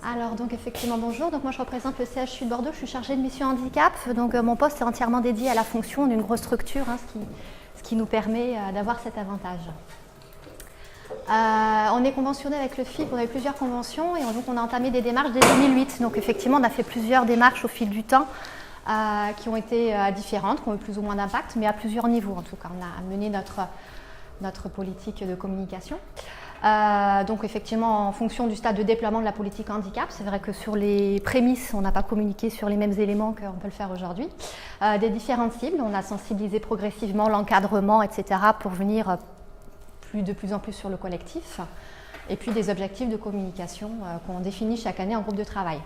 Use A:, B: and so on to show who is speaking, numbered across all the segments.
A: Alors donc effectivement bonjour, donc moi je représente le CHU de Bordeaux, je suis chargée de mission handicap, donc mon poste est entièrement dédié à la fonction d'une grosse structure, ce qui nous permet d'avoir cet avantage. On est conventionné avec le FIP, on a eu plusieurs conventions et donc on a entamé des démarches dès 2008, donc effectivement on a fait plusieurs démarches au fil du temps qui ont été différentes, qui ont eu plus ou moins d'impact, mais à plusieurs niveaux en tout cas, on a mené notre politique de communication. Donc effectivement en fonction du stade de déploiement de la politique handicap, c'est vrai que sur les prémices on n'a pas communiqué sur les mêmes éléments qu'on peut le faire aujourd'hui. Des différentes cibles, on a sensibilisé progressivement l'encadrement, etc. pour venir de plus en plus sur le collectif, et puis des objectifs de communication qu'on définit chaque année en groupe de travail.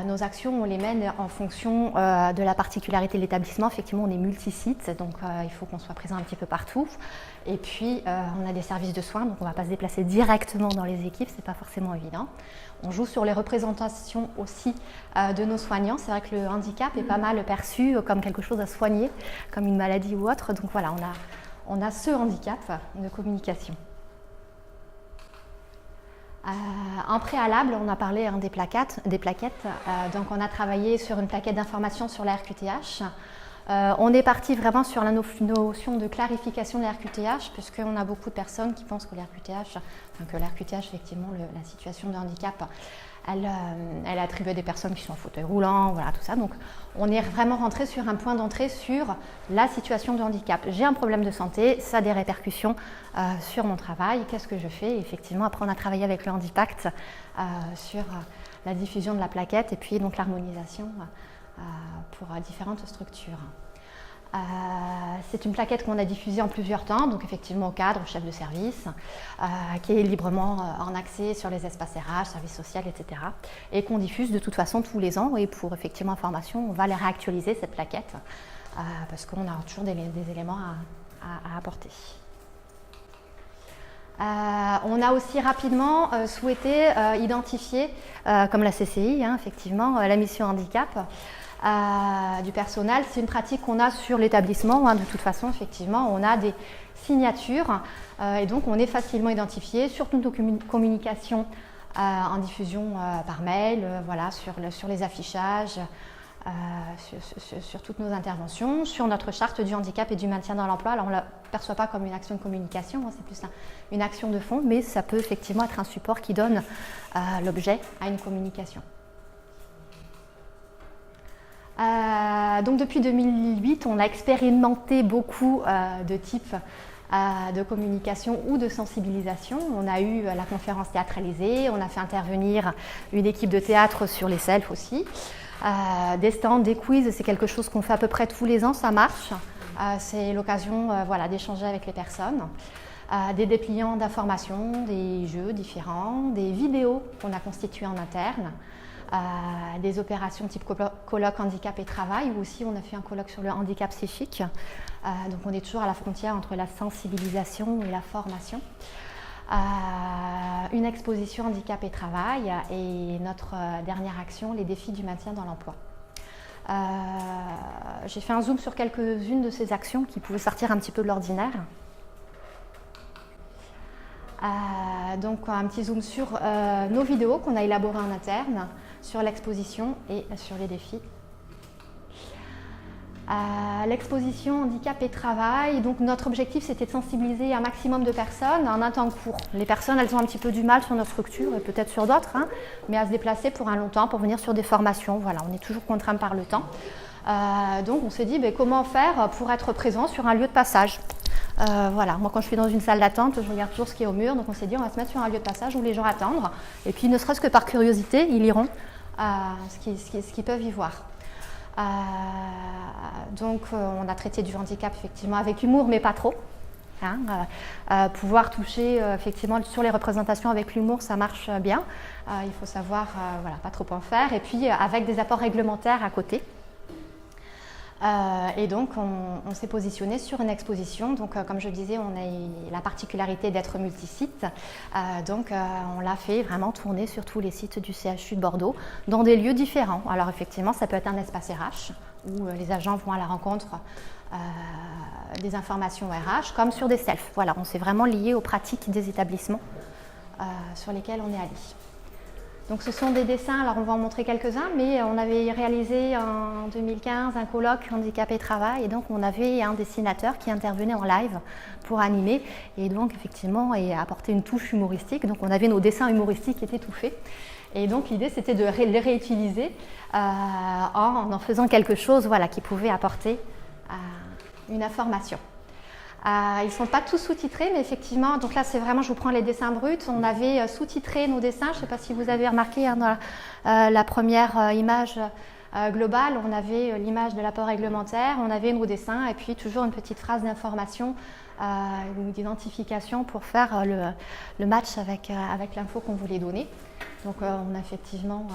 A: Nos actions, on les mène en fonction de la particularité de l'établissement. Effectivement, on est multi-site, donc il faut qu'on soit présent un petit peu partout. Et puis, on a des services de soins, donc on ne va pas se déplacer directement dans les équipes, ce n'est pas forcément évident. On joue sur les représentations aussi de nos soignants. C'est vrai que le handicap est pas mal perçu comme quelque chose à soigner, comme une maladie ou autre. Donc voilà, on a ce handicap de communication. En préalable, on a parlé des plaquettes. Donc on a travaillé sur une plaquette d'information sur la RQTH. On est parti vraiment sur la notion de clarification de la RQTH, puisqu'on a beaucoup de personnes qui pensent que la RQTH, effectivement, la situation de handicap, elle attribue à des personnes qui sont en fauteuil roulant, voilà, tout ça. Donc on est vraiment rentré sur un point d'entrée sur la situation de handicap. J'ai un problème de santé, ça a des répercussions sur mon travail, qu'est-ce que je fais? Effectivement, après on a travaillé avec le Handipact sur la diffusion de la plaquette et puis donc l'harmonisation pour différentes structures. C'est une plaquette qu'on a diffusée en plusieurs temps, donc effectivement au cadre, au chef de service, qui est librement en accès sur les espaces RH, services sociaux, etc. Et qu'on diffuse de toute façon tous les ans. Et pour effectivement information, on va les réactualiser, cette plaquette, parce qu'on a toujours des éléments à apporter. On a aussi rapidement souhaité identifier, comme la CCI, effectivement, la mission handicap, du personnel. C'est une pratique qu'on a sur l'établissement, de toute façon, effectivement, on a des signatures et donc on est facilement identifié sur toutes nos communications en diffusion par mail, voilà, sur les affichages, sur toutes nos interventions, sur notre charte du handicap et du maintien dans l'emploi. Alors on ne la perçoit pas comme une action de communication, c'est plus une action de fond, mais ça peut effectivement être un support qui donne l'objet à une communication. Donc depuis 2008, on a expérimenté beaucoup de types de communication ou de sensibilisation. On a eu la conférence théâtralisée, on a fait intervenir une équipe de théâtre sur les selfs aussi. Des stands, des quiz, c'est quelque chose qu'on fait à peu près tous les ans, ça marche. C'est l'occasion d'échanger avec les personnes. Des dépliants d'informations, des jeux différents, des vidéos qu'on a constituées en interne. Des opérations type colloque handicap et travail, où aussi on a fait un colloque sur le handicap psychique. Donc on est toujours à la frontière entre la sensibilisation et la formation. Une exposition handicap et travail et notre dernière action, les défis du maintien dans l'emploi. J'ai fait un zoom sur quelques-unes de ces actions qui pouvaient sortir un petit peu de l'ordinaire. Donc un petit zoom sur nos vidéos qu'on a élaborées en interne, sur l'exposition et sur les défis. L'exposition handicap et travail, donc notre objectif c'était de sensibiliser un maximum de personnes en un temps court. Les personnes elles ont un petit peu du mal sur notre structure et peut-être sur d'autres, mais à se déplacer pour un long temps, pour venir sur des formations, voilà, on est toujours contraint par le temps. Donc on s'est dit comment faire pour être présent sur un lieu de passage. Voilà, moi quand je suis dans une salle d'attente, je regarde toujours ce qui est au mur, donc on s'est dit on va se mettre sur un lieu de passage où les gens attendent, et puis ne serait-ce que par curiosité, ils iront ce qu'ils peuvent y voir. Donc on a traité du handicap effectivement avec humour, mais pas trop. Pouvoir toucher effectivement sur les représentations avec l'humour, ça marche bien. Il faut savoir pas trop en faire, et puis avec des apports réglementaires à côté. Et donc on s'est positionné sur une exposition, donc comme je disais on a la particularité d'être multisite, donc on l'a fait vraiment tourner sur tous les sites du CHU de Bordeaux dans des lieux différents. Alors effectivement ça peut être un espace RH où les agents vont à la rencontre des informations RH comme sur des selfs. Voilà, on s'est vraiment lié aux pratiques des établissements sur lesquels on est allé. Donc ce sont des dessins, alors on va en montrer quelques-uns, mais on avait réalisé en 2015 un colloque handicap et travail, et donc on avait un dessinateur qui intervenait en live pour animer, et donc effectivement et apporter une touche humoristique. Donc on avait nos dessins humoristiques qui étaient tout faits, et donc l'idée c'était de les réutiliser en faisant quelque chose voilà, qui pouvait apporter une information. Ils ne sont pas tous sous-titrés, mais effectivement, donc là c'est vraiment, je vous prends les dessins bruts, on avait sous-titré nos dessins, je ne sais pas si vous avez remarqué hein, dans la première image globale, on avait l'image de l'apport réglementaire, on avait nos dessins et puis toujours une petite phrase d'information ou d'identification pour faire le match avec l'info qu'on voulait donner. Donc on a effectivement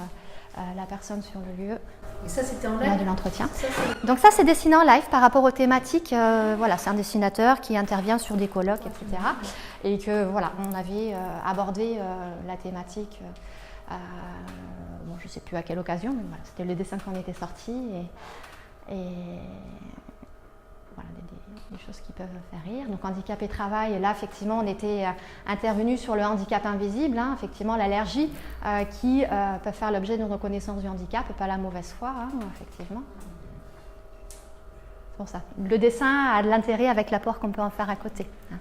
A: la personne sur le lieu.
B: Et ça, c'était en live
A: de l'entretien. Donc ça, c'est dessiné en live par rapport aux thématiques. Voilà, c'est un dessinateur qui intervient sur des colloques, etc. Et que voilà, on avait abordé la thématique. Bon, je ne sais plus à quelle occasion, mais voilà, c'était le dessin qu'on était sorti et voilà, des choses qui peuvent faire rire. Donc handicap et travail, et là effectivement on était intervenu sur le handicap invisible, hein, effectivement l'allergie qui peut faire l'objet d'une reconnaissance du handicap, pas la mauvaise foi, hein, effectivement. C'est pour ça. Le dessin a de l'intérêt avec l'apport qu'on peut en faire à côté. Hein.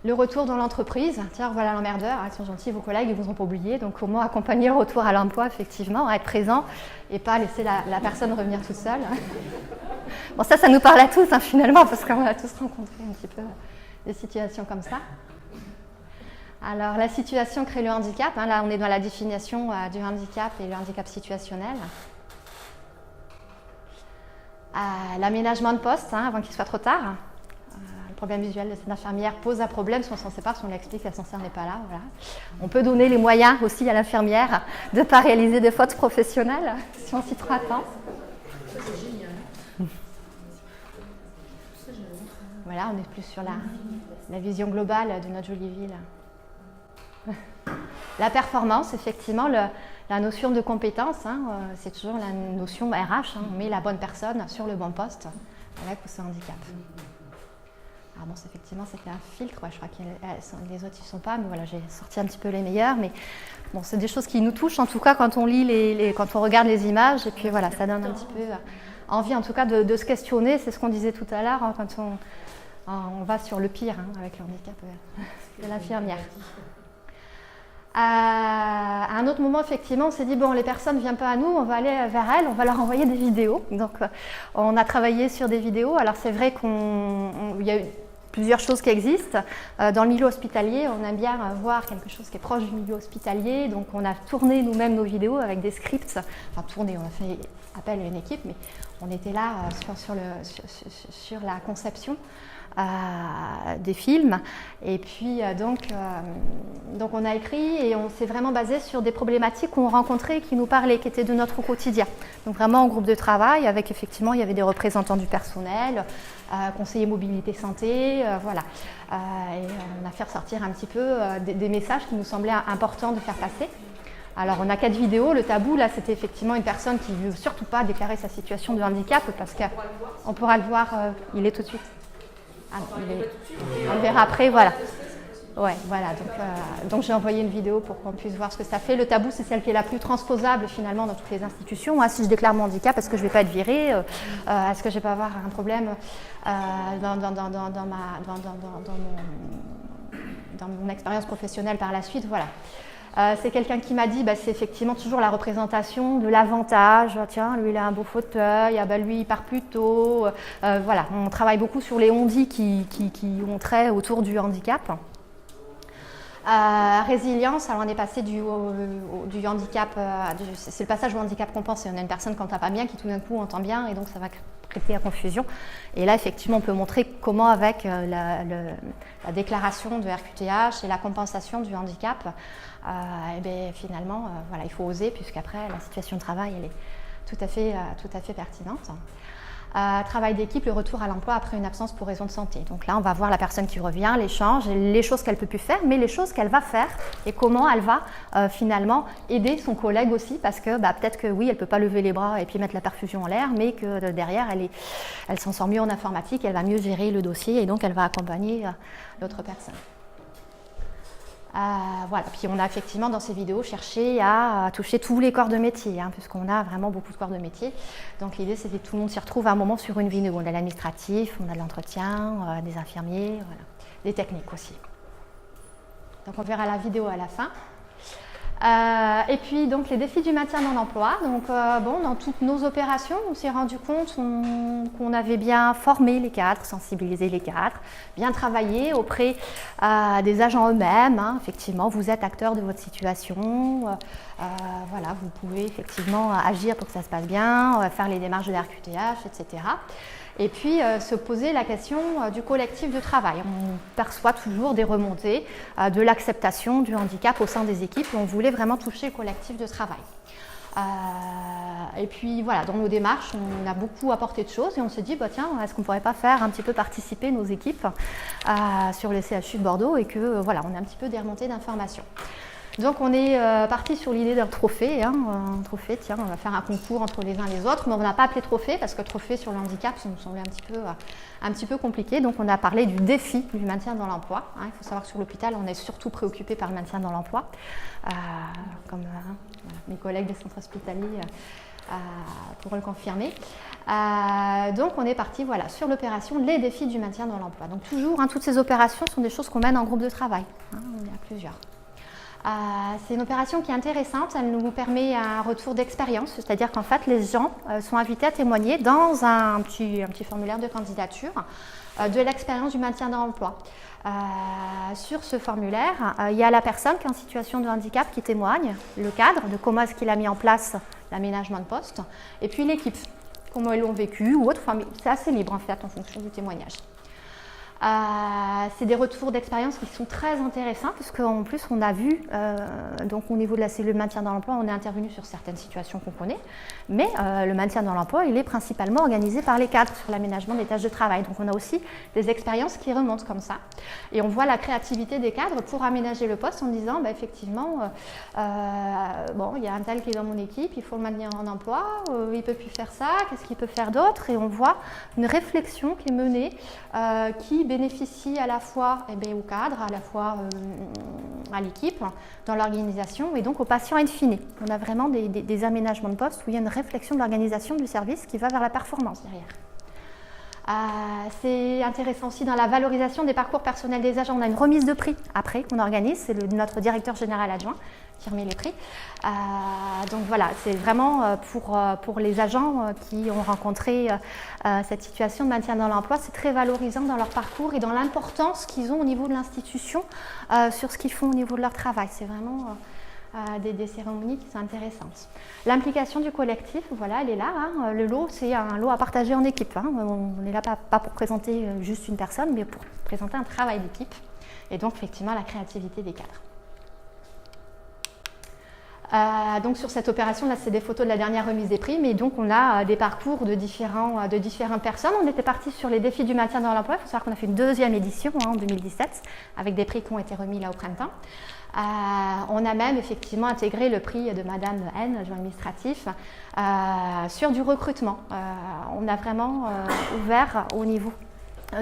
A: Le retour dans l'entreprise, tiens, voilà l'emmerdeur, ils sont gentils, vos collègues, ils ne vous ont pas oublié, donc comment accompagner le retour à l'emploi, effectivement, être présent et pas laisser la personne revenir toute seule. Bon, ça nous parle à tous, hein, finalement, parce qu'on a tous rencontré un petit peu des situations comme ça. Alors, la situation crée le handicap, hein, là on est dans la définition du handicap et le handicap situationnel. L'aménagement de poste, hein, avant qu'il soit trop tard. Le problème visuel de cette infirmière pose un problème, si on s'en sépare, si on l'explique, l'ascenseur n'est pas là. Voilà. On peut donner les moyens aussi à l'infirmière de ne pas réaliser de fautes professionnelles, si on s'y prend à temps.
B: C'est génial.
A: Voilà, on est plus sur la vision globale de notre jolie ville. La performance, effectivement, la notion de compétence, hein, c'est toujours la notion RH, hein, on met la bonne personne sur le bon poste avec ou sans handicap. Alors bon, effectivement, c'était un filtre, ouais, je crois que les autres, ils ne sont pas, mais voilà, j'ai sorti un petit peu les meilleurs, mais bon, c'est des choses qui nous touchent, en tout cas, quand on lit, quand on regarde les images, et puis voilà, ça donne un petit peu envie, en tout cas, de se questionner, c'est ce qu'on disait tout à l'heure, hein, quand on va sur le pire, hein, avec le handicap de l'infirmière. À un autre moment, effectivement, on s'est dit, bon, les personnes ne viennent pas à nous, on va aller vers elles, on va leur envoyer des vidéos. Donc, on a travaillé sur des vidéos. Alors, c'est vrai qu'il y a eu plusieurs choses qui existent. Dans le milieu hospitalier, on aime bien voir quelque chose qui est proche du milieu hospitalier. Donc, on a tourné nous-mêmes nos vidéos avec des scripts. Enfin, tourné, on a fait appel à une équipe, mais on était là sur la conception des films. Et puis, donc on a écrit et on s'est vraiment basé sur des problématiques qu'on rencontrait et qui nous parlaient, qui étaient de notre quotidien. Donc, vraiment en groupe de travail, avec effectivement, il y avait des représentants du personnel, conseillers mobilité santé, voilà. Et on a fait ressortir un petit peu des messages qui nous semblaient importants de faire passer. Alors, on a 4 vidéos. Le tabou, là, c'était effectivement une personne qui ne veut surtout pas déclarer sa situation de handicap parce qu'on pourra le voir, il est tout de suite. Ah, on le verra après, voilà. Ouais, voilà. Donc j'ai envoyé une vidéo pour qu'on puisse voir ce que ça fait. Le tabou, c'est celle qui est la plus transposable finalement dans toutes les institutions. Moi, si je déclare mon handicap, est-ce que je ne vais pas être virée est-ce que je ne vais pas avoir un problème dans mon expérience professionnelle par la suite, voilà. C'est quelqu'un qui m'a dit, c'est effectivement toujours la représentation de l'avantage. Tiens, lui, il a un beau fauteuil, lui, il part plus tôt. Voilà, on travaille beaucoup sur les on-dit qui ont trait autour du handicap. Résilience, alors on est passé du handicap, c'est le passage au handicap compensé. On a une personne qui n'entend pas bien, qui tout d'un coup entend bien, et donc ça va prêter à confusion. Et là, effectivement, on peut montrer comment, avec la déclaration de RQTH et la compensation du handicap, finalement, voilà, il faut oser, puisqu'après, la situation de travail, elle est tout à fait pertinente. Travail d'équipe, le retour à l'emploi après une absence pour raison de santé. Donc là, on va voir la personne qui revient, l'échange, les choses qu'elle ne peut plus faire, mais les choses qu'elle va faire et comment elle va finalement aider son collègue aussi, parce que peut-être que oui, elle ne peut pas lever les bras et puis mettre la perfusion en l'air, mais que derrière, elle s'en sort mieux en informatique, elle va mieux gérer le dossier et donc elle va accompagner l'autre personne. Voilà. Puis on a effectivement dans ces vidéos cherché à toucher tous les corps de métier, hein, puisqu'on a vraiment beaucoup de corps de métier. Donc l'idée c'était que tout le monde s'y retrouve à un moment sur une vidéo. On a l'administratif, on a de l'entretien, des infirmiers, voilà. Des techniques aussi. Donc on verra la vidéo à la fin. Et puis donc les défis du maintien dans l'emploi. Donc dans toutes nos opérations, on s'est rendu compte qu'on avait bien formé les cadres, sensibilisé les cadres, bien travaillé auprès des agents eux-mêmes. Hein. Effectivement, vous êtes acteur de votre situation. Voilà, vous pouvez effectivement agir pour que ça se passe bien, faire les démarches de la RQTH, etc. Et puis se poser la question du collectif de travail. On perçoit toujours des remontées de l'acceptation du handicap au sein des équipes et on voulait vraiment toucher le collectif de travail. Et puis voilà, dans nos démarches, on a beaucoup apporté de choses et on s'est dit, tiens, est-ce qu'on ne pourrait pas faire un petit peu participer nos équipes sur le CHU de Bordeaux et que voilà, on a un petit peu des remontées d'informations. Donc on est parti sur l'idée d'un trophée, hein, un trophée, tiens, on va faire un concours entre les uns et les autres, mais on n'a pas appelé trophée parce que trophée sur le handicap, ça nous semblait un petit peu compliqué, donc on a parlé du défi du maintien dans l'emploi. Hein. Il faut savoir que sur l'hôpital, on est surtout préoccupé par le maintien dans l'emploi, comme mes collègues des centres hospitaliers pourront le confirmer. Donc on est parti voilà, sur l'opération les défis du maintien dans l'emploi. Donc toujours, hein, toutes ces opérations sont des choses qu'on mène en groupe de travail, hein, il y en a plusieurs. C'est une opération qui est intéressante, elle nous permet un retour d'expérience, c'est-à-dire qu'en fait les gens sont invités à témoigner dans un petit formulaire de candidature de l'expérience du maintien dans l'emploi. Sur ce formulaire, il y a la personne qui est en situation de handicap qui témoigne, le cadre de comment est-ce qu'il a mis en place l'aménagement de poste, et puis l'équipe, comment ils l'ont vécu ou autre, enfin, c'est assez libre en fait en fonction du témoignage. C'est des retours d'expérience qui sont très intéressants parce qu'en plus on a vu, donc au niveau de la cellule maintien dans l'emploi, on est intervenu sur certaines situations qu'on connaît, mais le maintien dans l'emploi, il est principalement organisé par les cadres sur l'aménagement des tâches de travail. Donc on a aussi des expériences qui remontent comme ça et on voit la créativité des cadres pour aménager le poste en disant effectivement, il y a un tel qui est dans mon équipe, il faut le maintenir en emploi, il ne peut plus faire ça, qu'est-ce qu'il peut faire d'autre, et on voit une réflexion qui est menée qui bénéficie à la fois au cadre, à la fois à l'équipe, dans l'organisation et donc aux patients in fine. On a vraiment des aménagements de poste où il y a une réflexion de l'organisation du service qui va vers la performance derrière. C'est intéressant aussi dans la valorisation des parcours personnels des agents. On a une remise de prix après qu'on organise, c'est notre directeur général adjoint qui remet les prix. Donc voilà, c'est vraiment pour les agents qui ont rencontré cette situation de maintien dans l'emploi, c'est très valorisant dans leur parcours et dans l'importance qu'ils ont au niveau de l'institution sur ce qu'ils font au niveau de leur travail. C'est vraiment des cérémonies qui sont intéressantes. L'implication du collectif, voilà, elle est là. Hein. Le lot, c'est un lot à partager en équipe. Hein. On n'est là pas pour présenter juste une personne, mais pour présenter un travail d'équipe et donc effectivement la créativité des cadres. Donc sur cette opération, là c'est des photos de la dernière remise des prix, mais donc on a des parcours de différentes personnes. On était parti sur les défis du maintien dans l'emploi. Il faut savoir qu'on a fait une deuxième édition en 2017 avec des prix qui ont été remis là au printemps. On a même effectivement intégré le prix de Madame N, adjoint administratif, sur du recrutement. On a vraiment ouvert au niveau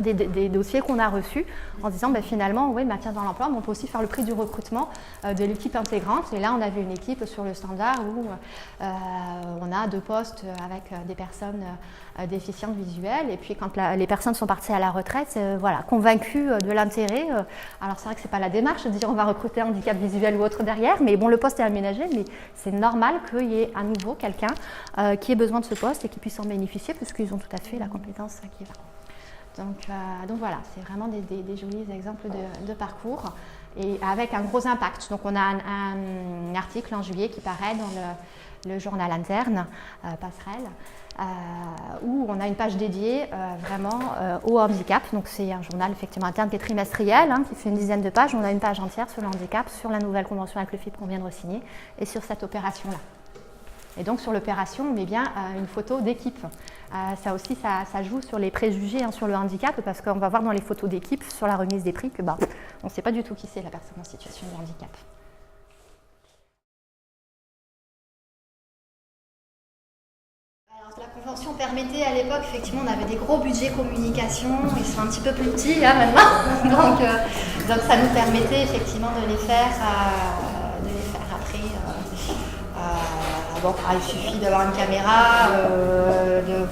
A: des dossiers qu'on a reçus en disant finalement, oui, maintien dans l'emploi, mais on peut aussi faire le prix du recrutement de l'équipe intégrante. Et là, on avait une équipe sur le standard où on a 2 postes avec des personnes déficientes visuelles. Et puis, quand les personnes sont parties à la retraite, voilà, convaincues de l'intérêt. Alors, c'est vrai que ce n'est pas la démarche de dire on va recruter un handicap visuel ou autre derrière, mais bon, le poste est aménagé, mais c'est normal qu'il y ait à nouveau quelqu'un qui ait besoin de ce poste et qui puisse en bénéficier, puisqu'ils ont tout à fait la compétence qui va. Donc voilà, c'est vraiment des jolis exemples de parcours et avec un gros impact. Donc on a un article en juillet qui paraît dans le journal interne, Passerelle, où on a une page dédiée vraiment au handicap. Donc c'est un journal effectivement interne qui est trimestriel, qui fait une dizaine de pages. On a une page entière sur le handicap, sur la nouvelle convention avec le FIP qu'on vient de re-signer et sur cette opération-là. Et donc sur l'opération, on met bien une photo d'équipe. Ça aussi, ça joue sur les préjugés sur le handicap parce qu'on va voir dans les photos d'équipe sur la remise des prix que on ne sait pas du tout qui c'est la personne en situation de handicap. Alors, la convention permettait à l'époque, effectivement, on avait des gros budgets communication, ils sont un petit peu plus petits maintenant. Donc Donc ça nous permettait effectivement de les faire après. Il suffit d'avoir une caméra,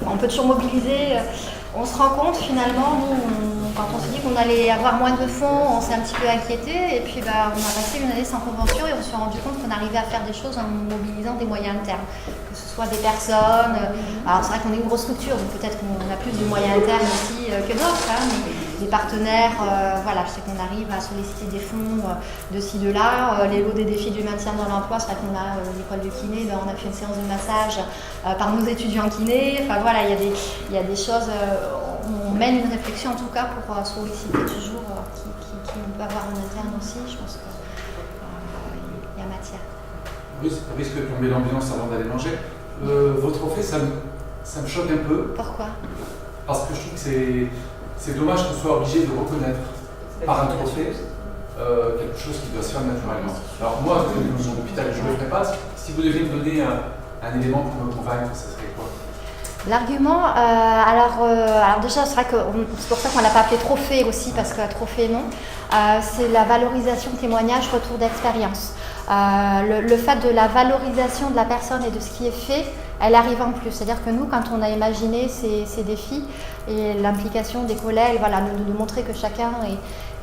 A: on peut toujours mobiliser. On se rend compte finalement, nous, quand on s'est dit qu'on allait avoir moins de fonds, on s'est un petit peu inquiété et puis on a passé une année sans convention et on s'est rendu compte qu'on arrivait à faire des choses en mobilisant des moyens internes, que ce soit des personnes. Alors c'est vrai qu'on est une grosse structure, donc peut-être qu'on a plus de moyens internes aussi que d'autres, mais des partenaires, je sais qu'on arrive à solliciter des fonds de ci, de là. Les lots des défis du maintien dans l'emploi, c'est vrai qu'on a l'école de kiné, on a fait une séance de massage par nos étudiants kinés. Enfin voilà, il y a des choses, on mène une réflexion en tout cas pour solliciter toujours qui on peut avoir en interne aussi. Je pense qu'il y a matière.
C: Risque de plomber l'ambiance avant d'aller manger. Vos trophées, ça me choque un peu.
A: Pourquoi?
C: Parce que je trouve que c'est dommage qu'on soit obligé de reconnaître par un trophée quelque chose qui doit se faire naturellement. Alors moi, dans mon hôpital, je ne le ferai pas. Si vous deviez me donner un élément pour me convaincre, ça serait quoi?
A: L'argument, alors déjà c'est vrai que c'est pour ça qu'on l'a pas appelé trophée aussi, parce que trophée non, c'est la valorisation témoignage, retour d'expérience. Le fait de la valorisation de la personne et de ce qui est fait, elle arrive en plus. C'est-à-dire que nous, quand on a imaginé ces défis et l'implication des collègues, de montrer que chacun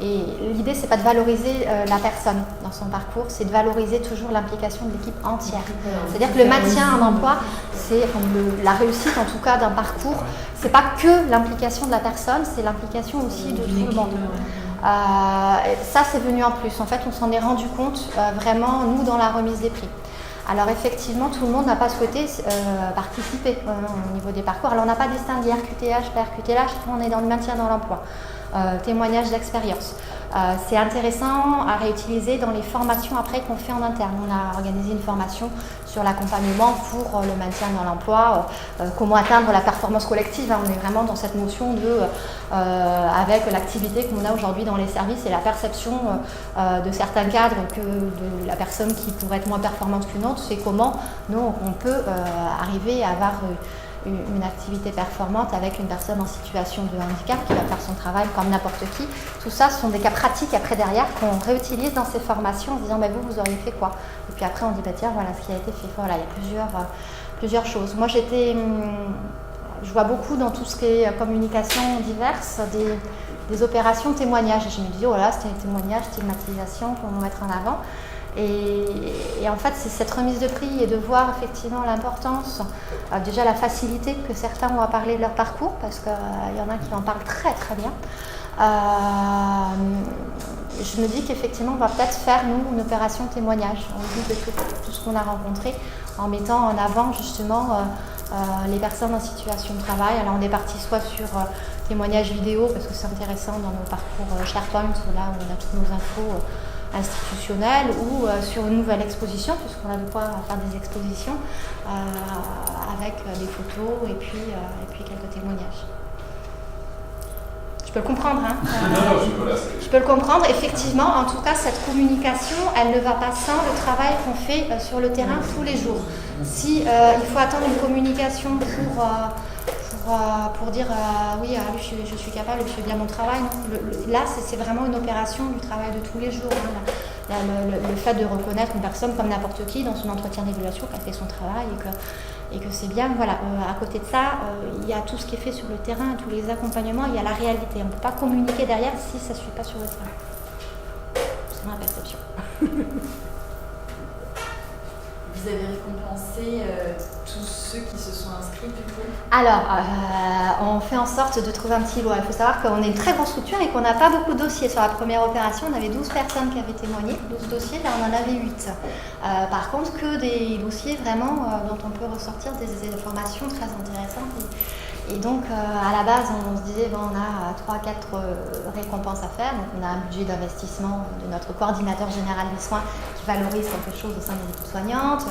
A: et l'idée, c'est pas de valoriser la personne dans son parcours, c'est de valoriser toujours l'implication de l'équipe entière. C'est-à-dire que le maintien en emploi, c'est la réussite en tout cas d'un parcours. C'est pas que l'implication de la personne, c'est l'implication aussi de tout le monde. Ça, c'est venu en plus. En fait, on s'en est rendu compte vraiment, nous, dans la remise des prix. Alors effectivement, tout le monde n'a pas souhaité participer au niveau des parcours. Alors on n'a pas distingué RQTH, PRQTH, on est dans le maintien dans l'emploi. Témoignage d'expérience. C'est intéressant à réutiliser dans les formations après qu'on fait en interne. On a organisé une formation sur l'accompagnement pour le maintien dans l'emploi, comment atteindre la performance collective. On est vraiment dans cette notion avec l'activité qu'on a aujourd'hui dans les services et la perception de certains cadres que de la personne qui pourrait être moins performante qu'une autre, c'est comment nous on peut arriver à avoir une activité performante avec une personne en situation de handicap qui va faire son travail comme n'importe qui. Tout ça, ce sont des cas pratiques après derrière qu'on réutilise dans ces formations en se disant vous auriez fait quoi? Et puis après on dit tiens, voilà ce qui a été fait. Voilà, il y a plusieurs choses. Moi je vois beaucoup dans tout ce qui est communication diverse des opérations témoignages. Et je me dis c'était un témoignage, stigmatisation qu'on va mettre en avant. Et en fait, c'est cette remise de prix et de voir effectivement l'importance, déjà la facilité que certains ont à parler de leur parcours, parce qu'il y en a qui en parlent très très bien. Je me dis qu'effectivement, on va peut-être faire, nous, une opération témoignage. On dit de tout ce qu'on a rencontré, en mettant en avant justement les personnes en situation de travail. Alors on est parti soit sur témoignage vidéo, parce que c'est intéressant dans nos parcours SharePoint, là où on a toutes nos infos institutionnelle, ou sur une nouvelle exposition, puisqu'on a de quoi faire des expositions avec des photos et puis quelques témoignages. Je peux le comprendre, hein. Je peux le comprendre. Effectivement, en tout cas, cette communication, elle ne va pas sans le travail qu'on fait sur le terrain tous les jours. Si il faut attendre une communication pour dire oui, je suis capable, je fais bien mon travail. Non, là, c'est vraiment une opération du travail de tous les jours. Hein. Le fait de reconnaître une personne comme n'importe qui dans son entretien d'évaluation qu'elle fait son travail et que c'est bien. Voilà. À côté de ça, il y a tout ce qui est fait sur le terrain, tous les accompagnements, il y a la réalité. On ne peut pas communiquer derrière si ça ne se fait pas sur le terrain. C'est ma perception.
B: Vous avez récompensé tous ceux qui se sont inscrits du coup?
A: Alors, on fait en sorte de trouver un petit lot. Il faut savoir qu'on est une très grosse structure et qu'on n'a pas beaucoup de dossiers. Sur la première opération, on avait 12 personnes qui avaient témoigné, 12 dossiers, là on en avait 8. Par contre, que des dossiers vraiment dont on peut ressortir des informations très intéressantes. Et donc, à la base, on se disait, on a 3-4 récompenses à faire. Donc, on a un budget d'investissement de notre coordinateur général des soins qui valorise quelque chose au sein des équipes soignantes.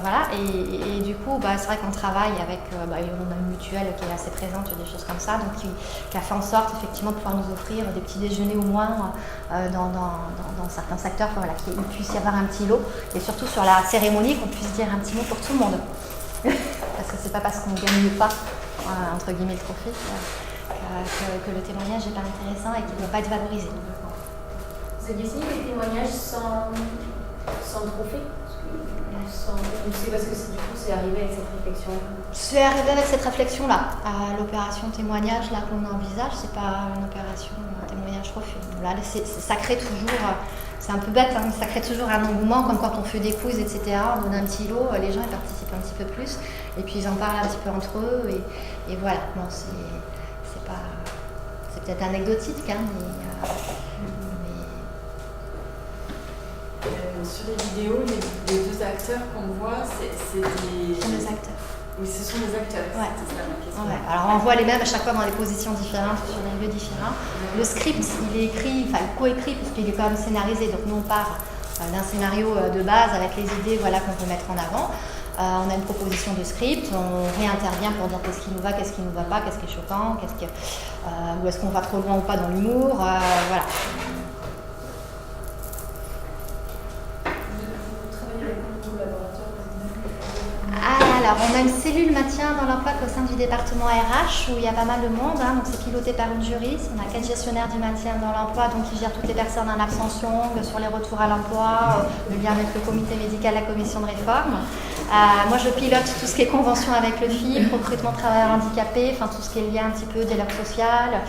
A: Voilà. Et du coup, c'est vrai qu'on travaille avec, on a une mutuelle qui est assez présente, des choses comme ça, donc qui a fait en sorte, effectivement, de pouvoir nous offrir des petits déjeuners au moins dans certains secteurs, qu'il puisse y avoir un petit lot. Et surtout sur la cérémonie, qu'on puisse dire un petit mot pour tout le monde. Parce que c'est pas parce qu'on ne gagne pas entre guillemets le trophée que le témoignage n'est pas intéressant et qu'il ne doit pas être valorisé.
D: Vous aviez signé des témoignages sans trophée? C'est parce que du coup c'est arrivé avec cette réflexion.
A: C'est arrivé avec cette réflexion-là. L'opération témoignage là qu'on envisage, c'est pas une opération témoignage trophée. Là, ça crée toujours, c'est un peu bête, hein, mais ça crée toujours un engouement, comme quand on fait des quiz, etc. On donne un petit lot, les gens ils participent un petit peu plus, et puis ils en parlent un petit peu entre eux, et voilà. Bon, c'est pas, c'est peut-être anecdotique, hein, mais
B: sur les vidéos, les deux acteurs qu'on voit, c'est des...
A: Ce sont des acteurs.
B: Oui, ce sont des acteurs.
A: Ouais.
B: C'est ça ma question.
A: Ouais. Alors on voit les mêmes à chaque fois dans des positions différentes, sur des lieux différents. Le script, il est écrit, enfin co-écrit, puisqu'il est quand même scénarisé, donc nous on part d'un scénario de base avec les idées voilà, qu'on peut mettre en avant. On a une proposition de script, on réintervient pour dire qu'est-ce qui nous va, qu'est-ce qui nous va pas, qu'est-ce qui est choquant, où est-ce qu'on va trop loin ou pas dans l'humour, voilà. Alors, on a une cellule maintien dans l'emploi au sein du département RH où il y a pas mal de monde, hein, donc c'est piloté par une juriste. On a 4 gestionnaires du maintien dans l'emploi, donc qui gèrent toutes les personnes en absence longue sur les retours à l'emploi, le lien avec le comité médical, la commission de réforme. Moi, je pilote tout ce qui est convention avec le FIP, recrutement de travailleurs handicapés, enfin tout ce qui est lié un petit peu dialogue social,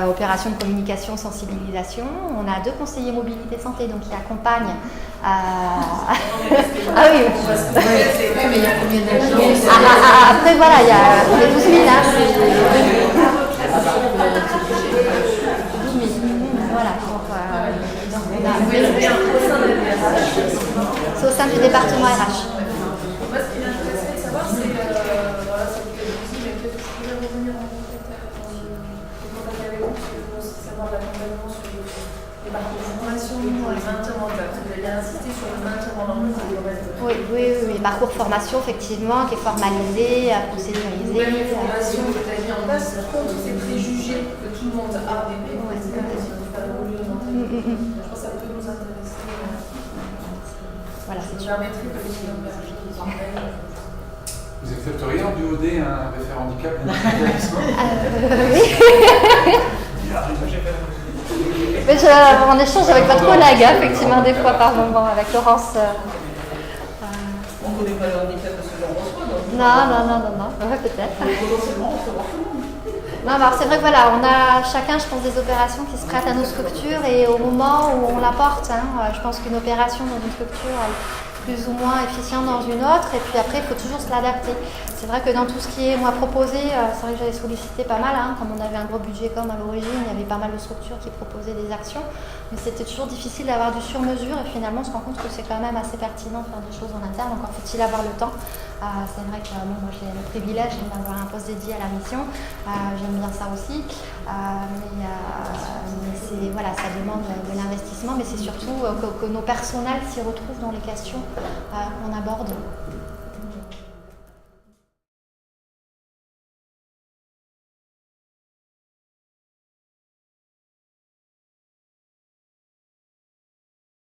A: opération de communication, sensibilisation. On a 2 conseillers mobilité santé, donc qui accompagnent. Ah oui,
B: Mais il y a combien d'agents?
A: après voilà, on est 12 000 là. 12 000. Voilà, c'est au sein du département RH.
E: Moi, ce qui m'intéresserait de savoir, c'est voilà, c'est que vous mais peut-être que je pourrais revenir en contact avec vous, parce que je veux aussi savoir l'accompagnement sur les parcours de formation, les maintien en emploi. Vous avez bien insisté sur le maintien en emploi, c'est le reste.
A: Oui, parcours formation, effectivement, qui est formalisé, procédurisé.
E: Même les formations que tu as mis en place contre ces préjugés que tout le monde a des je pense que ça peut nous intéresser.
A: Voilà, c'est sûr.
E: Permettrait de les
C: Vous accepteriez en duo D un référent handicap et un établissement?
A: Oui. Mais on échange avec votre collègue, hein, effectivement, des fois par moment, avec Laurence.
E: On ne connaît pas le handicap parce que l'on reçoit, donc.
A: Non, ouais, peut-être.
E: Potentiellement, on se voit.
A: Non, alors c'est vrai que voilà, on a chacun, je pense, des opérations qui se prêtent à nos structures et au moment où on l'apporte, hein, je pense qu'une opération dans une structure est plus ou moins efficiente dans une autre et puis après il faut toujours se l'adapter. C'est vrai que dans tout ce qui est moi proposé, c'est vrai que j'avais sollicité pas mal, hein, comme on avait un gros budget comme à l'origine, il y avait pas mal de structures qui proposaient des actions, mais c'était toujours difficile d'avoir du sur-mesure et finalement on se rend compte que c'est quand même assez pertinent de faire des choses en interne, encore faut-il avoir le temps. C'est vrai que moi j'ai le privilège d'avoir un poste dédié à la mission, j'aime bien ça aussi, mais c'est, voilà, ça demande de l'investissement, mais c'est surtout que nos personnels s'y retrouvent dans les questions qu'on aborde.